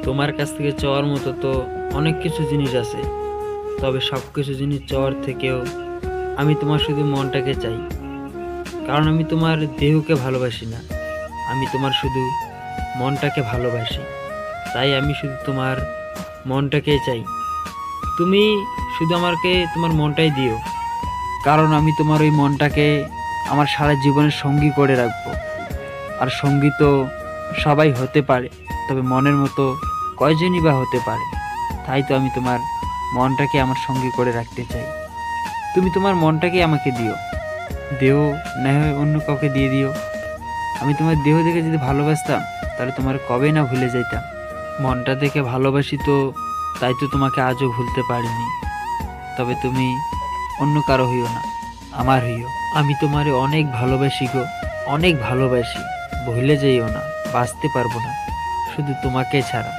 তোমার কাছ থেকে চাওয়ার মতো তো অনেক কিছু জিনিস আছে, তবে সব কিছু জিনিস চাওয়ার থেকেও আমি তোমার শুধু মনটাকে চাই। কারণ আমি তোমার দেহকে ভালোবাসি না, আমি তোমার শুধু মনটাকে ভালোবাসি। তাই আমি শুধু তোমার মনটাকেই চাই। তুমি শুধু আমাকে তোমার মনটাই দিও, কারণ আমি তোমার ওই মনটাকে আমার সারা জীবনের সঙ্গী করে রাখবো। আর সঙ্গী তো সবাই হতে পারে, তবে মনের মতো কয়জনই বা হতে পারে। তাই তো আমি তোমার মনটাকে আমার সঙ্গী করে রাখতে চাই। তুমি তোমার মনটাকে আমাকে দিও, দেহ না হয় অন্য কাউকে দিয়ে দিও। আমি তোমার দেহ দেখে যদি ভালোবাসতাম তাহলে তোমার কবে না ভুলে যাইতাম। মনটা দেখে ভালোবাসি তো, তাই তো তোমাকে আজও ভুলতে পারিনি। তবে তুমি অন্য কারো হইও না, আমার হইও। আমি তোমারে অনেক ভালোবাসি গো, অনেক ভালোবাসি। ভুলে যাইও না, বাঁচতে পারবো না শুধু তোমাকে ছাড়া।